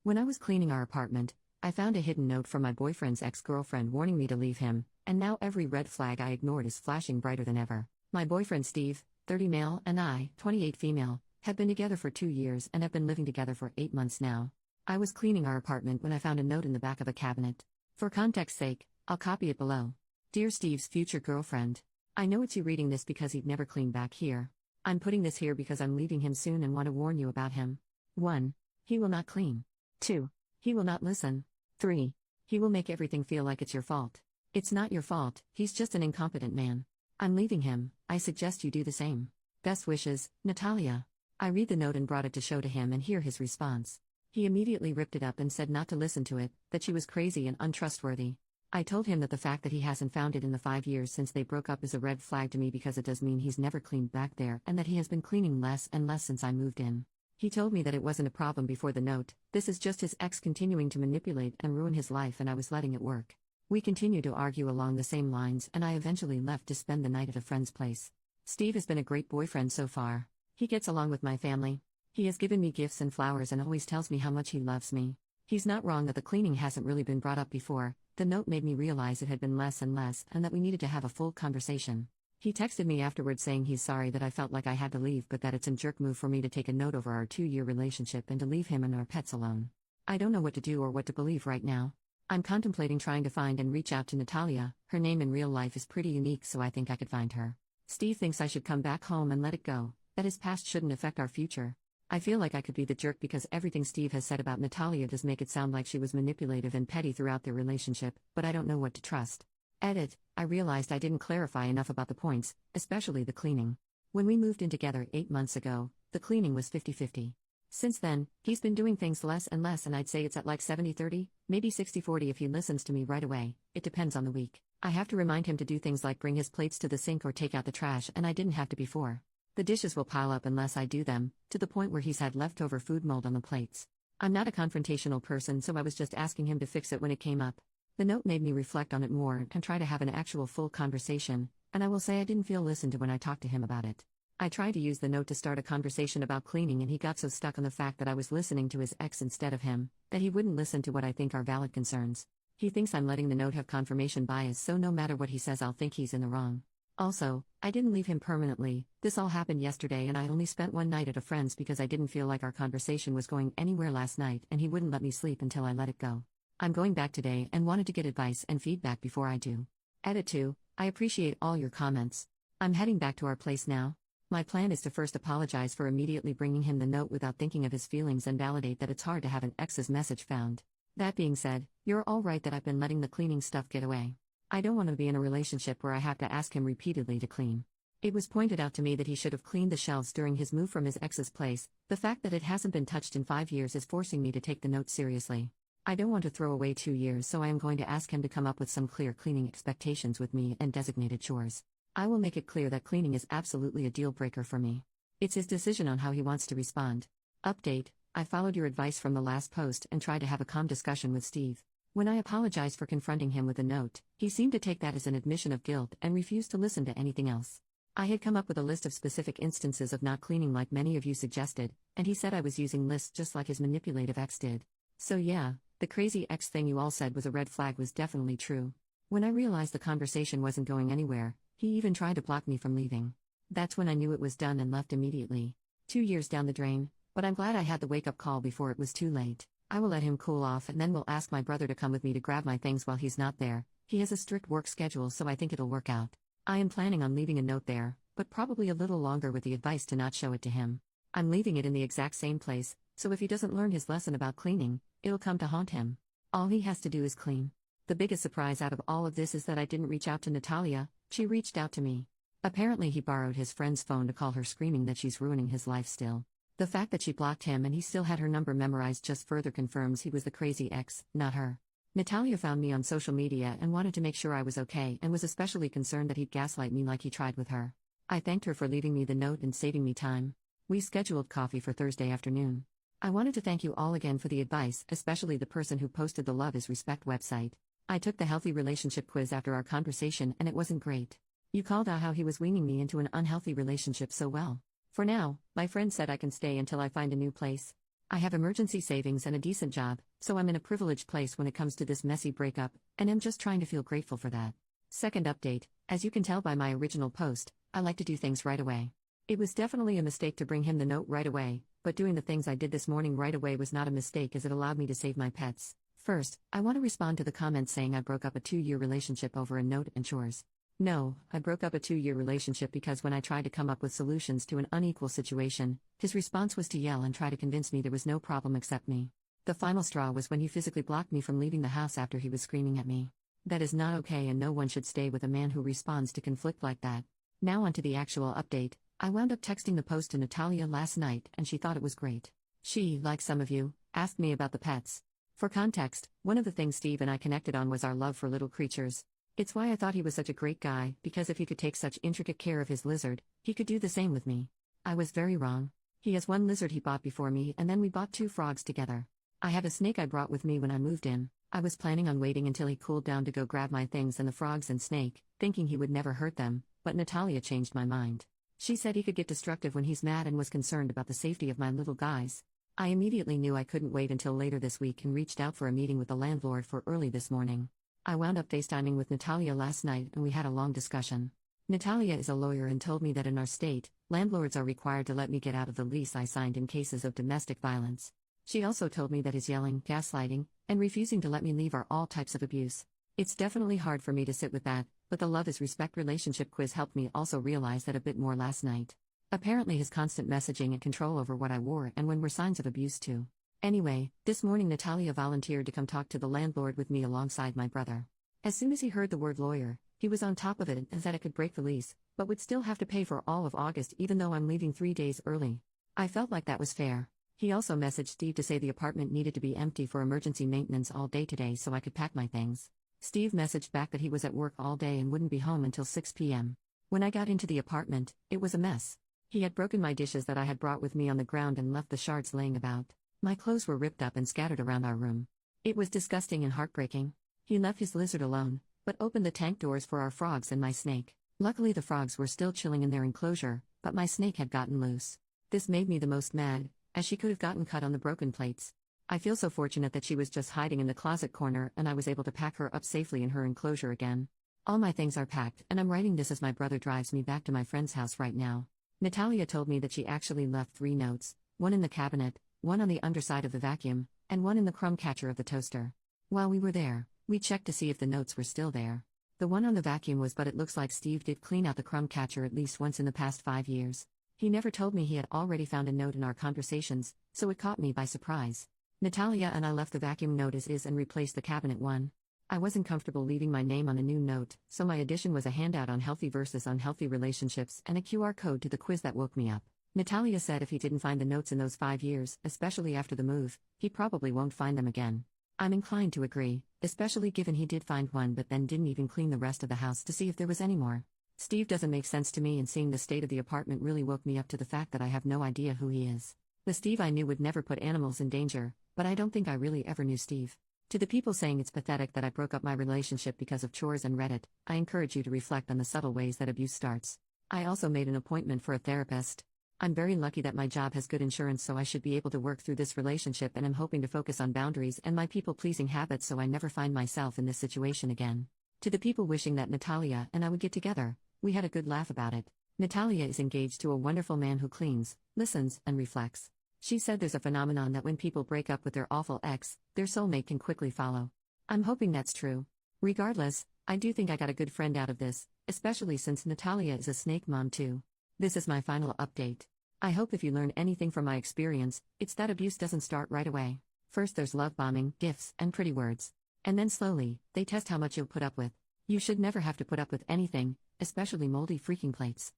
When I was cleaning our apartment, I found a hidden note from my boyfriend's ex-girlfriend warning me to leave him, and now every red flag I ignored is flashing brighter than ever. My boyfriend Steve, 30 male, and I, 28 female, have been together for 2 years and have been living together for 8 months now. I was cleaning our apartment when I found a note in the back of a cabinet. For context's sake, I'll copy it below. Dear Steve's future girlfriend, I know it's you reading this because he'd never clean back here. I'm putting this here because I'm leaving him soon and want to warn you about him. 1. He will not clean. 2. He will not listen. 3. He will make everything feel like it's your fault. It's not your fault, he's just an incompetent man. I'm leaving him, I suggest you do the same. Best wishes, Natalia. I read the note and brought it to show to him and hear his response. He immediately ripped it up and said not to listen to it, that she was crazy and untrustworthy. I told him that the fact that he hasn't found it in the 5 years since they broke up is a red flag to me because it does mean he's never cleaned back there and that he has been cleaning less and less since I moved in. He told me that it wasn't a problem before the note, this is just his ex continuing to manipulate and ruin his life and I was letting it work. We continued to argue along the same lines and I eventually left to spend the night at a friend's place. Steve has been a great boyfriend so far. He gets along with my family. He has given me gifts and flowers and always tells me how much he loves me. He's not wrong that the cleaning hasn't really been brought up before. The note made me realize it had been less and less and that we needed to have a full conversation. He texted me afterwards saying he's sorry that I felt like I had to leave but that it's a jerk move for me to take a note over our 2-year relationship and to leave him and our pets alone. I don't know what to do or what to believe right now. I'm contemplating trying to find and reach out to Natalia. Her name in real life is pretty unique so I think I could find her. Steve thinks I should come back home and let it go, that his past shouldn't affect our future. I feel like I could be the jerk because everything Steve has said about Natalia does make it sound like she was manipulative and petty throughout their relationship, but I don't know what to trust. Edit, I realized I didn't clarify enough about the points, especially the cleaning. When we moved in together 8 months ago, the cleaning was 50-50. Since then, he's been doing things less and less and I'd say it's at like 70-30, maybe 60-40 if he listens to me right away, it depends on the week. I have to remind him to do things like bring his plates to the sink or take out the trash and I didn't have to before. The dishes will pile up unless I do them, to the point where he's had leftover food mold on the plates. I'm not a confrontational person so I was just asking him to fix it when it came up. The note made me reflect on it more and try to have an actual full conversation, and I will say I didn't feel listened to when I talked to him about it. I tried to use the note to start a conversation about cleaning and he got so stuck on the fact that I was listening to his ex instead of him, that he wouldn't listen to what I think are valid concerns. He thinks I'm letting the note have confirmation bias so no matter what he says I'll think he's in the wrong. Also, I didn't leave him permanently, this all happened yesterday and I only spent one night at a friend's because I didn't feel like our conversation was going anywhere last night and he wouldn't let me sleep until I let it go. I'm going back today and wanted to get advice and feedback before I do. Edit 2, I appreciate all your comments. I'm heading back to our place now. My plan is to first apologize for immediately bringing him the note without thinking of his feelings and validate that it's hard to have an ex's message found. That being said, you're all right that I've been letting the cleaning stuff get away. I don't want to be in a relationship where I have to ask him repeatedly to clean. It was pointed out to me that he should have cleaned the shelves during his move from his ex's place. The fact that it hasn't been touched in 5 years is forcing me to take the note seriously. I don't want to throw away 2 years so I am going to ask him to come up with some clear cleaning expectations with me and designated chores. I will make it clear that cleaning is absolutely a deal breaker for me. It's his decision on how he wants to respond. Update, I followed your advice from the last post and tried to have a calm discussion with Steve. When I apologized for confronting him with a note, he seemed to take that as an admission of guilt and refused to listen to anything else. I had come up with a list of specific instances of not cleaning like many of you suggested, and he said I was using lists just like his manipulative ex did. So yeah, the crazy ex thing you all said was a red flag was definitely true. When I realized the conversation wasn't going anywhere, he even tried to block me from leaving. That's when I knew it was done and left immediately. 2 years down the drain, but I'm glad I had the wake-up call before it was too late. I will let him cool off and then will ask my brother to come with me to grab my things while he's not there. He has a strict work schedule so I think it'll work out. I am planning on leaving a note there, but probably a little longer with the advice to not show it to him. I'm leaving it in the exact same place, so if he doesn't learn his lesson about cleaning, it'll come to haunt him. All he has to do is clean. The biggest surprise out of all of this is that I didn't reach out to Natalia, she reached out to me. Apparently he borrowed his friend's phone to call her screaming that she's ruining his life still. The fact that she blocked him and he still had her number memorized just further confirms he was the crazy ex, not her. Natalia found me on social media and wanted to make sure I was okay and was especially concerned that he'd gaslight me like he tried with her. I thanked her for leaving me the note and saving me time. We scheduled coffee for Thursday afternoon. I wanted to thank you all again for the advice, especially the person who posted the Love is Respect website. I took the healthy relationship quiz after our conversation and it wasn't great. You called out how he was weaning me into an unhealthy relationship so well. For now, my friend said I can stay until I find a new place. I have emergency savings and a decent job, so I'm in a privileged place when it comes to this messy breakup, and am just trying to feel grateful for that. Second update, as you can tell by my original post, I like to do things right away. It was definitely a mistake to bring him the note right away, but doing the things I did this morning right away was not a mistake as it allowed me to save my pets. First, I want to respond to the comments saying I broke up a 2-year relationship over a note and chores. No, I broke up a 2-year relationship because when I tried to come up with solutions to an unequal situation, his response was to yell and try to convince me there was no problem except me. The final straw was when he physically blocked me from leaving the house after he was screaming at me. That is not okay, and no one should stay with a man who responds to conflict like that. Now onto the actual update. I wound up texting the post to Natalia last night and she thought it was great. She, like some of you, asked me about the pets. For context, one of the things Steve and I connected on was our love for little creatures. It's why I thought he was such a great guy, because if he could take such intricate care of his lizard, he could do the same with me. I was very wrong. He has one lizard he bought before me, and then we bought 2 frogs together. I have a snake I brought with me when I moved in. I was planning on waiting until he cooled down to go grab my things and the frogs and snake, thinking he would never hurt them, but Natalia changed my mind. She said he could get destructive when he's mad and was concerned about the safety of my little guys. I immediately knew I couldn't wait until later this week and reached out for a meeting with the landlord for early this morning. I wound up FaceTiming with Natalia last night and we had a long discussion. Natalia is a lawyer and told me that in our state, landlords are required to let me get out of the lease I signed in cases of domestic violence. She also told me that his yelling, gaslighting, and refusing to let me leave are all types of abuse. It's definitely hard for me to sit with that, but the Love is Respect relationship quiz helped me also realize that a bit more last night. Apparently his constant messaging and control over what I wore and when were signs of abuse too. Anyway, this morning Natalia volunteered to come talk to the landlord with me alongside my brother. As soon as he heard the word lawyer, he was on top of it and said it could break the lease, but would still have to pay for all of August even though I'm leaving 3 days early. I felt like that was fair. He also messaged Steve to say the apartment needed to be empty for emergency maintenance all day today so I could pack my things. Steve messaged back that he was at work all day and wouldn't be home until 6 p.m. When I got into the apartment, it was a mess. He had broken my dishes that I had brought with me on the ground and left the shards laying about. My clothes were ripped up and scattered around our room. It was disgusting and heartbreaking. He left his lizard alone, but opened the tank doors for our frogs and my snake. Luckily the frogs were still chilling in their enclosure, but my snake had gotten loose. This made me the most mad, as she could have gotten cut on the broken plates. I feel so fortunate that she was just hiding in the closet corner and I was able to pack her up safely in her enclosure again. All my things are packed and I'm writing this as my brother drives me back to my friend's house right now. Natalia told me that she actually left 3 notes, one in the cabinet, one on the underside of the vacuum, and one in the crumb catcher of the toaster. While we were there, we checked to see if the notes were still there. The one on the vacuum was, but it looks like Steve did clean out the crumb catcher at least once in the past 5 years. He never told me he had already found a note in our conversations, so it caught me by surprise. Natalia and I left the vacuum note as is and replaced the cabinet one. I wasn't comfortable leaving my name on a new note, so my addition was a handout on healthy versus unhealthy relationships and a QR code to the quiz that woke me up. Natalia said if he didn't find the notes in those 5 years, especially after the move, he probably won't find them again. I'm inclined to agree, especially given he did find one but then didn't even clean the rest of the house to see if there was any more. Steve doesn't make sense to me, and seeing the state of the apartment really woke me up to the fact that I have no idea who he is. The Steve I knew would never put animals in danger, but I don't think I really ever knew Steve. To the people saying it's pathetic that I broke up my relationship because of chores and Reddit, I encourage you to reflect on the subtle ways that abuse starts. I also made an appointment for a therapist. I'm very lucky that my job has good insurance, so I should be able to work through this relationship, and I'm hoping to focus on boundaries and my people-pleasing habits so I never find myself in this situation again. To the people wishing that Natalia and I would get together, we had a good laugh about it. Natalia is engaged to a wonderful man who cleans, listens, and reflects. She said there's a phenomenon that when people break up with their awful ex, their soulmate can quickly follow. I'm hoping that's true. Regardless, I do think I got a good friend out of this, especially since Natalia is a snake mom too. This is my final update. I hope if you learn anything from my experience, it's that abuse doesn't start right away. First there's love bombing, gifts, and pretty words. And then slowly, they test how much you'll put up with. You should never have to put up with anything, especially moldy freaking plates.